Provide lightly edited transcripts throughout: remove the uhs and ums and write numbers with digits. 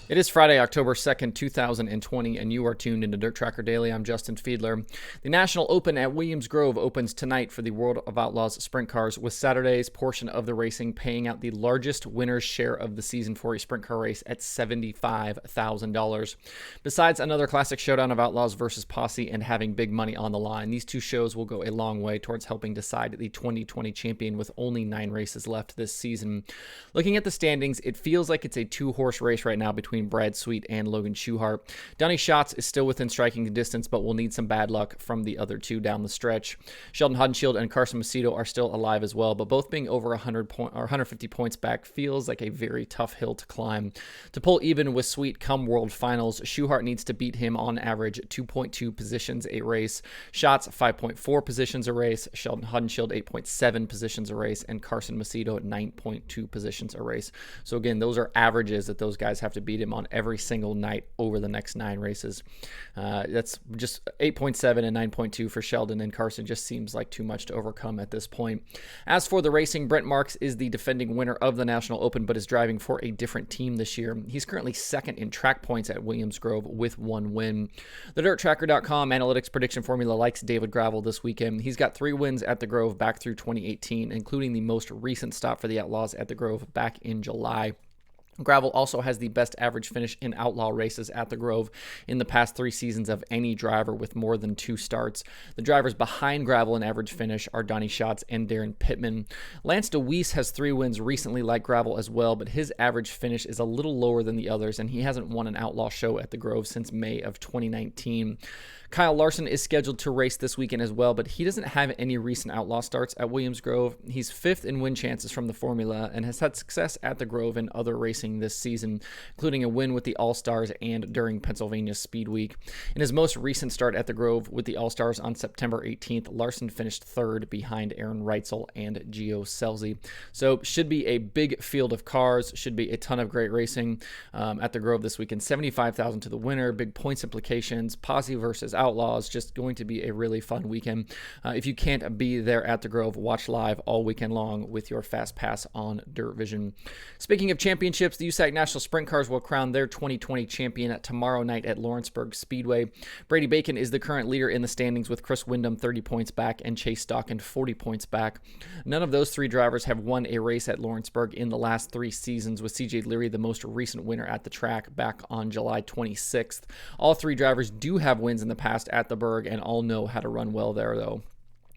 It is Friday, October 2nd, 2020, and you are tuned into DIRTRACKR Daily. I'm Justin Fiedler. The National Open at Williams Grove opens tonight for the World of Outlaws Sprint Cars, with Saturday's portion of the racing paying out the largest winner's share of the season for a sprint car race at $75,000. Besides another classic showdown of Outlaws versus Posse and having big money on the line, these two shows will go a long way towards helping decide the 2020 champion with only 9 races left this season. Looking at the standings, it feels like it's a two-horse race right now between Brad Sweet and Logan Schuchart. Donnie Schatz is still within striking distance, but will need some bad luck from the other two down the stretch. Sheldon Haudenschild and Carson Macedo are still alive as well, but both being over 150 points back feels like a very tough hill to climb. To pull even with Sweet come World Finals, Schuchart needs to beat him on average 2.2 positions a race, Schatz 5.4 positions a race, Sheldon Haudenschild 8.7 positions a race, and Carson Macedo at 9.2 positions a race. So again, those are averages that those guys have to beat him on every single night over the next 9 races. That's just 8.7 and 9.2 for Sheldon, and Carson just seems like too much to overcome at this point. As for the racing, Brent Marks is the defending winner of the National Open, but is driving for a different team this year. He's currently second in track points at Williams Grove with 1 win. The DIRTRACKR.com analytics prediction formula likes David Gravel this weekend. He's got 3 wins at the Grove back through 2018, including the most recent stop for the Outlaws at the Grove back in July. Gravel also has the best average finish in outlaw races at the Grove in the past 3 seasons of any driver with more than 2 starts. The drivers behind Gravel in average finish are Donnie Schatz and Darren Pittman. Lance DeWeese has 3 wins recently like Gravel as well, but his average finish is a little lower than the others, and he hasn't won an outlaw show at the Grove since May of 2019. Kyle Larson is scheduled to race this weekend as well, but he doesn't have any recent outlaw starts at Williams Grove. He's 5th in win chances from the formula and has had success at the Grove in other racing this season, including a win with the All-Stars and during Pennsylvania Speed Week. In his most recent start at the Grove with the All-Stars on September 18th, Larson finished 3rd behind Aaron Reitzel and Gio Scelzi. So should be a big field of cars, should be a ton of great racing at the Grove this weekend. $75,000 to the winner, big points implications, Posse versus Outlaws, just going to be a really fun weekend. If you can't be there at the Grove, watch live all weekend long with your Fast Pass on Dirt Vision. Speaking of championships, the USAC National Sprint Cars will crown their 2020 champion tomorrow night at Lawrenceburg Speedway. Brady Bacon is the current leader in the standings with Chris Windham 30 points back and Chase Stockin 40 points back. None of those 3 drivers have won a race at Lawrenceburg in the last 3 seasons, with CJ Leary the most recent winner at the track back on July 26th. All 3 drivers do have wins in the past at the Berg, and all know how to run well there, though.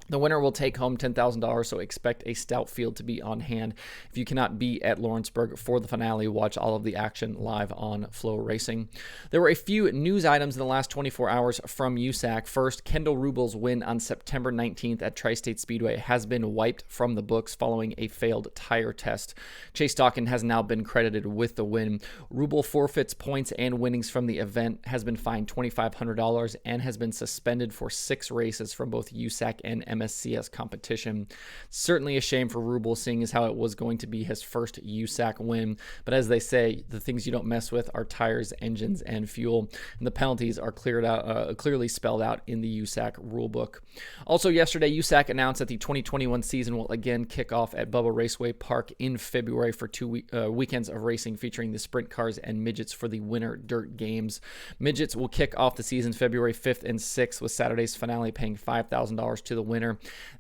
The winner will take home $10,000, so expect a stout field to be on hand. If you cannot be at Lawrenceburg for the finale, watch all of the action live on Flow Racing. There were a few news items in the last 24 hours from USAC. First, Kendall Ruble's win on September 19th at Tri-State Speedway has been wiped from the books following a failed tire test. Chase Stockin has now been credited with the win. Ruble forfeits points and winnings from the event, has been fined $2,500, and has been suspended for 6 races from both USAC and MSCS competition. Certainly a shame for Ruble, seeing as how it was going to be his first USAC win. But as they say, the things you don't mess with are tires, engines, and fuel. And the penalties are clearly spelled out in the USAC rulebook. Also yesterday, USAC announced that the 2021 season will again kick off at Bubba Raceway Park in February for 2 weekends of racing featuring the sprint cars and midgets for the Winter Dirt Games. Midgets will kick off the season February 5th and 6th, with Saturday's finale paying $5,000 to the winner.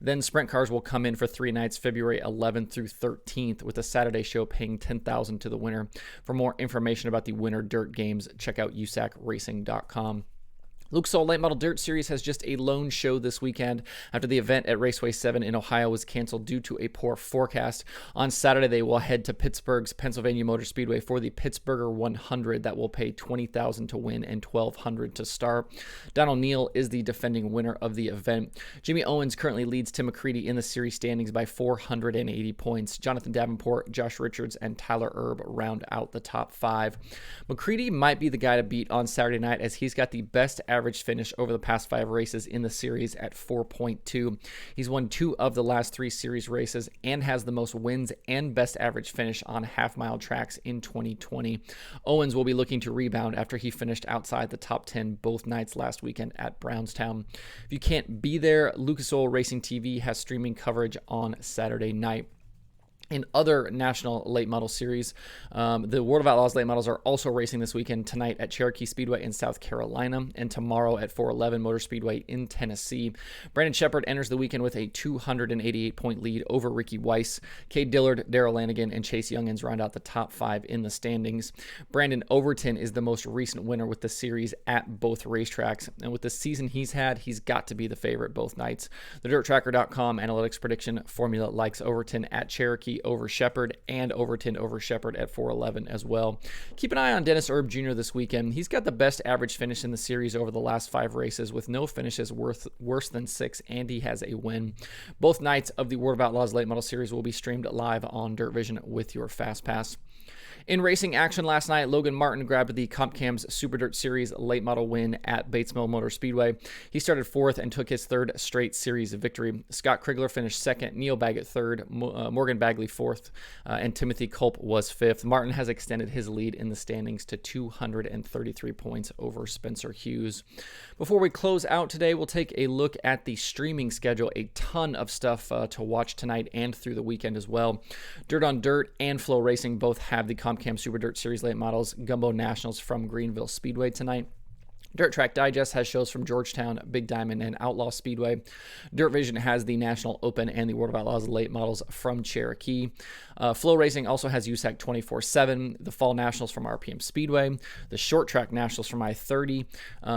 Then sprint cars will come in for 3 nights, February 11th through 13th, with the Saturday show paying $10,000 to the winner. For more information about the Winter Dirt Games, check out USACRacing.com. Outlaws Late Model Dirt Series has just a lone show this weekend after the event at Raceway 7 in Ohio was canceled due to a poor forecast. On Saturday, they will head to Pittsburgh's Pennsylvania Motor Speedway for the Pittsburgher 100 that will pay $20,000 to win and $1,200 to start. Don O'Neill is the defending winner of the event. Jimmy Owens currently leads Tim McCready in the series standings by 480 points. Jonathan Davenport, Josh Richards, and Tyler Erb round out the top 5. McCready might be the guy to beat on Saturday night, as he's got the best average finish over the past 5 races in the series at 4.2. He's won 2 of the last 3 series races and has the most wins and best average finish on half-mile tracks in 2020. Owens will be looking to rebound after he finished outside the top 10 both nights last weekend at Brownstown. If you can't be there, Lucas Oil Racing TV has streaming coverage on Saturday night. In other national late model series, the World of Outlaws late models are also racing this weekend tonight at Cherokee Speedway in South Carolina and tomorrow at 411 Motor Speedway in Tennessee. Brandon Shepard enters the weekend with a 288-point lead over Ricky Weiss. Cade Dillard, Darrell Lanigan, and Chase Youngins round out the top 5 in the standings. Brandon Overton is the most recent winner with the series at both racetracks, and with the season he's had, he's got to be the favorite both nights. The DIRTRACKR.com analytics prediction formula likes Overton at Cherokee over Shepard and Overton over Shepard at 411 as well. Keep an eye on Dennis Erb Jr. this weekend. He's got the best average finish in the series over the last 5 races with no finishes worse than 6, and he has a win. Both nights of the World of Outlaws Late Model Series will be streamed live on Dirt Vision with your Fast Pass. In racing action last night, Logan Martin grabbed the Comp Cam's Super Dirt Series late model win at Bates Mill Motor Speedway. He started 4th and took his 3rd straight series victory. Scott Krigler finished 2nd, Neil Baggett 3rd, Morgan Bagley 4th, and Timothy Culp was 5th. Martin has extended his lead in the standings to 233 points over Spencer Hughes. Before we close out today, we'll take a look at the streaming schedule. A ton of stuff to watch tonight and through the weekend as well. Dirt on Dirt and Flow Racing both have the Comp Cam Super Dirt Series late models Gumbo Nationals from Greenville Speedway tonight. Dirt Track Digest has shows from Georgetown, Big Diamond, and Outlaw Speedway. Dirt Vision has the National Open and the World of Outlaws late models from Cherokee. Flow Racing also has USAC 24/7, the Fall Nationals from RPM Speedway, the Short Track Nationals from I-30.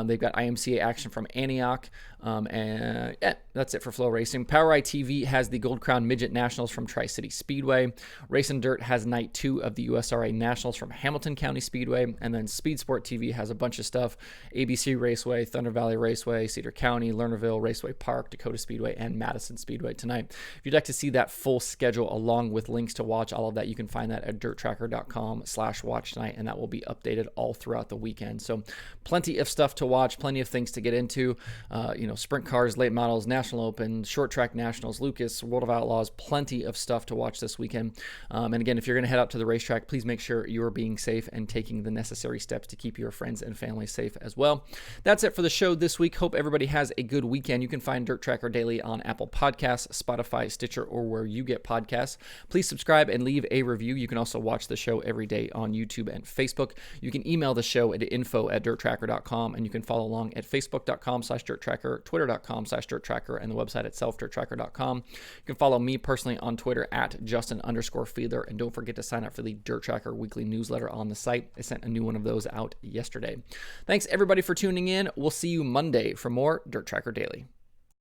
They've got IMCA action from Antioch. And yeah, that's it for Flow Racing. POWRi TV has the Gold Crown Midget Nationals from Tri-City Speedway. Racing Dirt has Night 2 of the USRA Nationals from Hamilton County Speedway. And then Speed Sport TV has a bunch of stuff. ABC Raceway, Thunder Valley Raceway, Cedar County, Lernerville Raceway Park, Dakota Speedway, and Madison Speedway tonight. If you'd like to see that full schedule along with links to watch all of that, you can find that at DIRTRACKR.com/watch tonight, and that will be updated all throughout the weekend. So plenty of stuff to watch, plenty of things to get into. Sprint cars, late models, National Open, Short Track Nationals, Lucas, World of Outlaws, plenty of stuff to watch this weekend. And again, if you're going to head out to the racetrack, please make sure you are being safe and taking the necessary steps to keep your friends and family safe as well. That's it for the show this week. Hope everybody has a good weekend. You can find DIRTRACKR Daily on Apple Podcasts, Spotify, Stitcher, or where you get podcasts. Please subscribe and leave a review. You can also watch the show every day on YouTube and Facebook. You can email the show at info@dirtracker.com, and you can follow along at facebook.com/dirttracker, twitter.com/dirttracker, and the website itself, dirttracker.com. You can follow me personally on Twitter at Justin_Fiedler, and don't forget to sign up for the Dirt Tracker weekly newsletter on the site. I sent a new one of those out yesterday. Thanks everybody for tuning in. We'll see you Monday for more DIRTRACKR Daily.